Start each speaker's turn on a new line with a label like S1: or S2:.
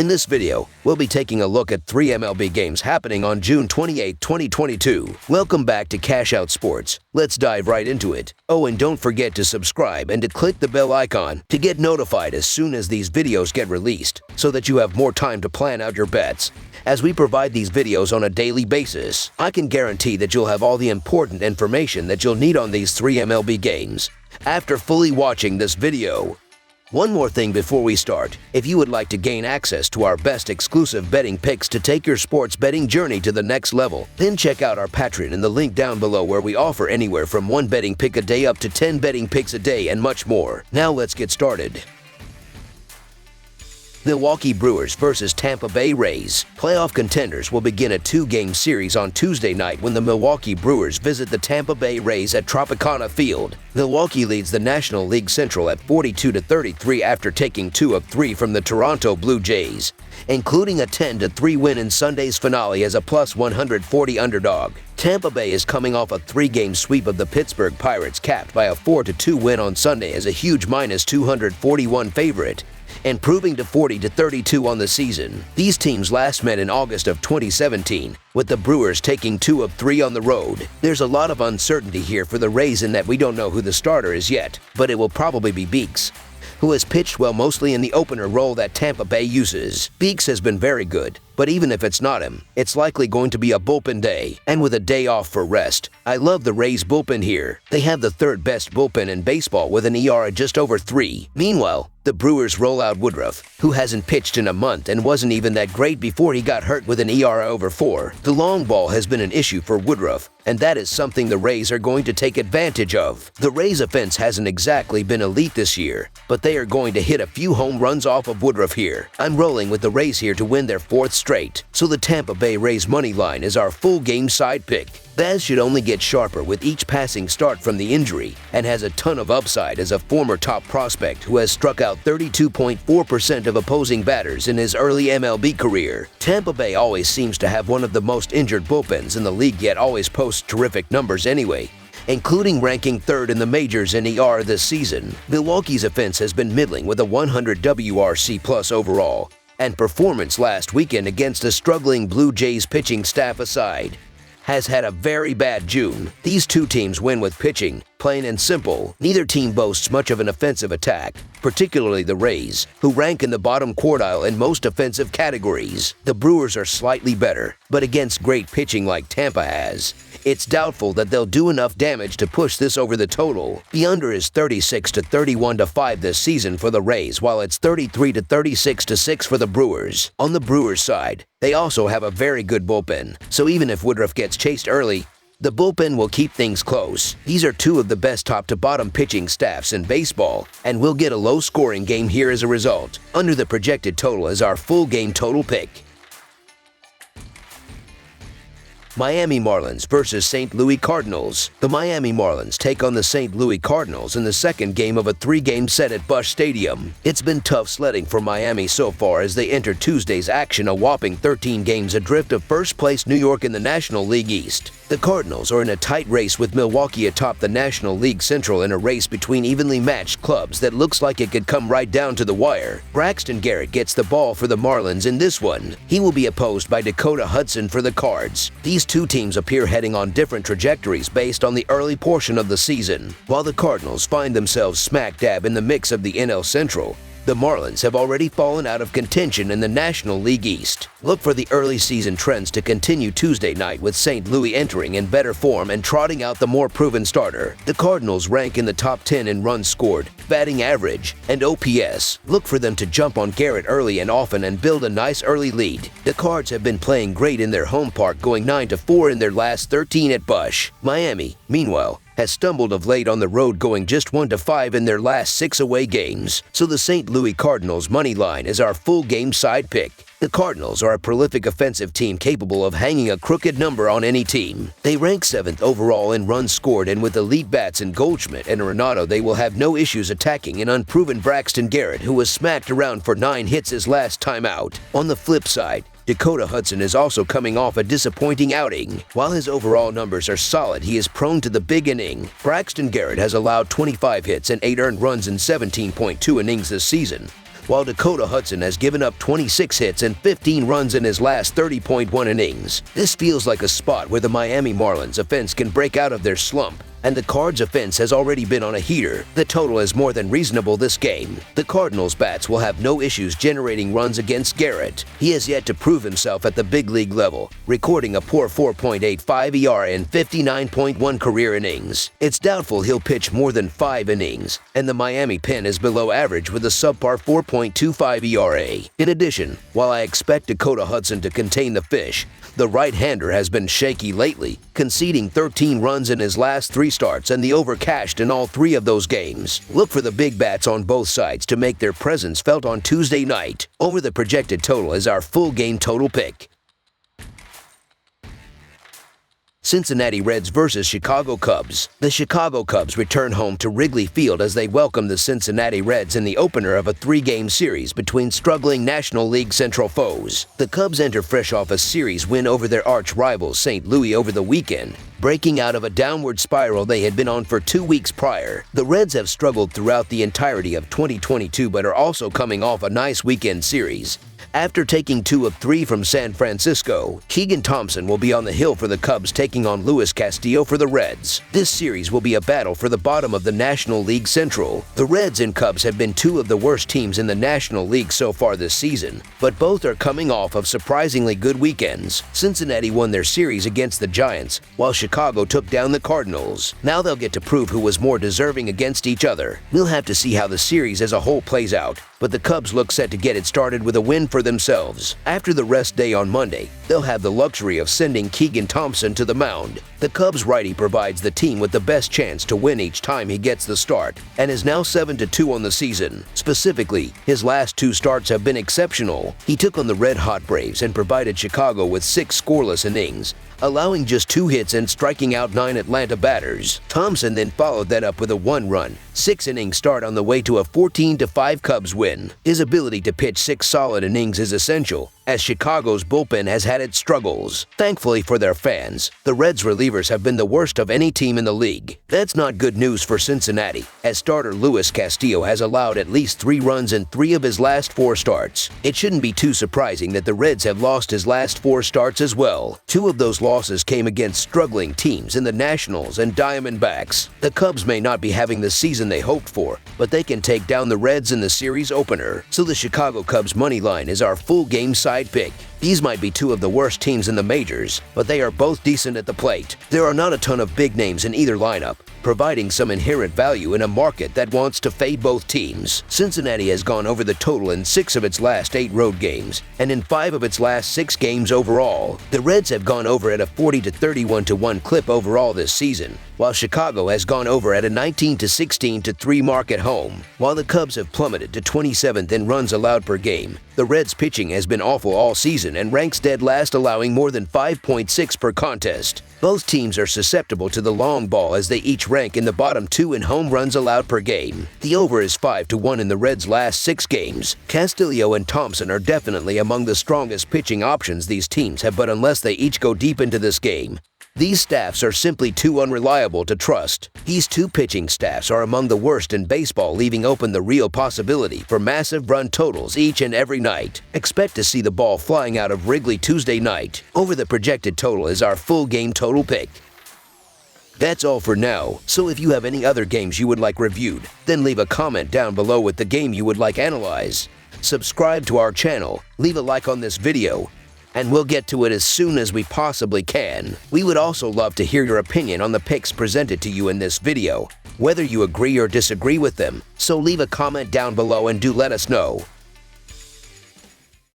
S1: In this video, we'll be taking a look at 3 MLB games happening on June 28, 2022. Welcome back to Cash Out Sports. Let's dive right into it. Oh, and don't forget to subscribe and to click the bell icon to get notified as soon as these videos get released, so that you have more time to plan out your bets. As we provide these videos on a daily basis, I can guarantee that you'll have all the important information that you'll need on these 3 MLB games after fully watching this video. One more thing before we start. If you would like to gain access to our best exclusive betting picks to take your sports betting journey to the next level, then check out our Patreon in the link down below, where we offer anywhere from 1 betting pick a day up to 10 betting picks a day and much more. Now let's get started. Milwaukee Brewers versus Tampa Bay Rays. Playoff contenders will begin a 2-game series on Tuesday night when the Milwaukee Brewers visit the Tampa Bay Rays at Tropicana Field. Milwaukee leads the National League Central at 42-33 after taking 2 of 3 from the Toronto Blue Jays, including a 10-3 win in Sunday's finale as a plus 140 underdog. Tampa Bay is coming off a 3-game sweep of the Pittsburgh Pirates, capped by a 4-2 win on Sunday as a huge minus 241 favorite, improving to 40-32 on the season. These teams last met in August of 2017, with the Brewers taking 2 of 3 on the road. There's a lot of uncertainty here for the Rays in that we don't know who the starter is yet, but it will probably be Beeks, who has pitched well mostly in the opener role that Tampa Bay uses. Beeks has been very good, but even if it's not him, it's likely going to be a bullpen day, and with a day off for rest. I love the Rays bullpen here. They have the 3rd best bullpen in baseball with an ERA just over 3. Meanwhile, the Brewers roll out Woodruff, who hasn't pitched in a month and wasn't even that great before he got hurt, with an ERA over 4. The long ball has been an issue for Woodruff, and that is something the Rays are going to take advantage of. The Rays' offense hasn't exactly been elite this year, but they are going to hit a few home runs off of Woodruff here. I'm rolling with the Rays here to win their 4th straight, so the Tampa Bay Rays money line is our full game side pick. Baz should only get sharper with each passing start from the injury, and has a ton of upside as a former top prospect who has struck out 32.4% of opposing batters in his early MLB career. Tampa Bay always seems to have one of the most injured bullpens in the league, yet always posts terrific numbers anyway, including ranking 3rd in the majors in ERA this season. Milwaukee's offense has been middling with a 100 WRC plus overall, and performance last weekend against a struggling Blue Jays pitching staff aside, has had a very bad June. These two teams win with pitching, plain and simple. Neither team boasts much of an offensive attack, particularly the Rays, who rank in the bottom quartile in most offensive categories. The Brewers are slightly better, but against great pitching like Tampa has, it's doubtful that they'll do enough damage to push this over the total. The under is 36-31-5 this season for the Rays, while it's 33-36-6 for the Brewers. On the Brewers side, they also have a very good bullpen, so even if Woodruff gets chased early, the bullpen will keep things close. These are 2 of the best top-to-bottom pitching staffs in baseball, and we'll get a low-scoring game here as a result. Under the projected total is our full game total pick. Miami Marlins versus St. Louis Cardinals. The Miami Marlins take on the St. Louis Cardinals in the 2nd game of a 3-game set at Busch Stadium. It's been tough sledding for Miami so far as they enter Tuesday's action a whopping 13 games adrift of first-place New York in the National League East. The Cardinals are in a tight race with Milwaukee atop the National League Central, in a race between evenly matched clubs that looks like it could come right down to the wire. Braxton Garrett gets the ball for the Marlins in this one. He will be opposed by Dakota Hudson for the Cards. These 2 teams appear heading on different trajectories based on the early portion of the season. While the Cardinals find themselves smack dab in the mix of the NL Central, the Marlins have already fallen out of contention in the National League East. Look for the early season trends to continue Tuesday night, with St. Louis entering in better form and trotting out the more proven starter. The Cardinals rank in the top 10 in runs scored, batting average, and OPS. Look for them to jump on Garrett early and often and build a nice early lead. The Cards have been playing great in their home park, going 9-4 in their last 13 at Busch. Miami, meanwhile, has stumbled of late on the road, going just 1-5 in their last 6 away games, so the St. Louis Cardinals money line is our full game side pick. The Cardinals are a prolific offensive team capable of hanging a crooked number on any team. They rank 7th overall in runs scored, and with elite bats in Goldschmidt and Renato, they will have no issues attacking an unproven Braxton Garrett, who was smacked around for 9 hits his last time out. On the flip side, Dakota Hudson is also coming off a disappointing outing. While his overall numbers are solid, he is prone to the big inning. Braxton Garrett has allowed 25 hits and 8 earned runs in 17.2 innings this season, while Dakota Hudson has given up 26 hits and 15 runs in his last 30.1 innings. This feels like a spot where the Miami Marlins offense can break out of their slump, and the Cards' offense has already been on a heater. The total is more than reasonable this game. The Cardinals' bats will have no issues generating runs against Garrett. He has yet to prove himself at the big league level, recording a poor 4.85 ERA in 59.1 career innings. It's doubtful he'll pitch more than 5 innings, and the Miami pen is below average with a subpar 4.25 ERA. In addition, while I expect Dakota Hudson to contain the fish, the right-hander has been shaky lately, conceding 13 runs in his last 3 starts and the over cashed in all 3 of those games. Look for the big bats on both sides to make their presence felt on Tuesday night. Over the projected total is our full game total pick. Cincinnati Reds vs. Chicago Cubs. The Chicago Cubs return home to Wrigley Field as they welcome the Cincinnati Reds in the opener of a 3-game series between struggling National League Central foes. The Cubs enter fresh off a series win over their arch rivals St. Louis over the weekend, breaking out of a downward spiral they had been on for 2 weeks prior. The Reds have struggled throughout the entirety of 2022 but are also coming off a nice weekend series. After taking 2 of 3 from San Francisco, Keegan Thompson will be on the hill for the Cubs taking on Luis Castillo for the Reds. This series will be a battle for the bottom of the National League Central. The Reds and Cubs have been 2 of the worst teams in the National League so far this season, but both are coming off of surprisingly good weekends. Cincinnati won their series against the Giants, while Chicago took down the Cardinals. Now they'll get to prove who was more deserving against each other. We'll have to see how the series as a whole plays out, but the Cubs look set to get it started with a win for themselves. After the rest day on Monday, they'll have the luxury of sending Keegan Thompson to the mound. The Cubs righty provides the team with the best chance to win each time he gets the start, and is now 7-2 on the season. Specifically, his last 2 starts have been exceptional. He took on the red-hot Braves and provided Chicago with 6 scoreless innings, allowing just 2 hits and striking out 9 Atlanta batters. Thompson then followed that up with a 1-run, 6-inning start on the way to a 14-5 Cubs win. His ability to pitch 6 solid innings is essential, as Chicago's bullpen has had its struggles. Thankfully for their fans, the Reds relievers have been the worst of any team in the league. That's not good news for Cincinnati, as starter Luis Castillo has allowed at least 3 runs in 3 of his last 4 starts. It shouldn't be too surprising that the Reds have lost his last 4 starts as well. 2 of those losses came against struggling teams in the Nationals and Diamondbacks. The Cubs may not be having the season they hoped for, but they can take down the Reds in the series opener. So the Chicago Cubs money line is our full game side pick. These might be 2 of the worst teams in the majors, but they are both decent at the plate. There are not a ton of big names in either lineup, providing some inherent value in a market that wants to fade both teams. Cincinnati has gone over the total in 6 of its last 8 road games, and in 5 of its last 6 games overall. The Reds have gone over at a 40-31-1 clip overall this season, while Chicago has gone over at a 19-16-3 mark at home. While the Cubs have plummeted to 27th in runs allowed per game, the Reds' pitching has been awful all season and ranks dead last, allowing more than 5.6 per contest. Both teams are susceptible to the long ball as they each rank in the bottom 2 in home runs allowed per game. The over is 5-1 in the Reds' last 6 games. Castillo and Thompson are definitely among the strongest pitching options these teams have, but unless they each go deep into this game, these staffs are simply too unreliable to trust. These 2 pitching staffs are among the worst in baseball, leaving open the real possibility for massive run totals each and every night. Expect to see the ball flying out of Wrigley Tuesday night. Over the projected total is our full game total pick. That's all for now, so if you have any other games you would like reviewed, then leave a comment down below with the game you would like analyzed. Subscribe to our channel, leave a like on this video, and we'll get to it as soon as we possibly can. We would also love to hear your opinion on the picks presented to you in this video, whether you agree or disagree with them, so leave a comment down below and do let us know.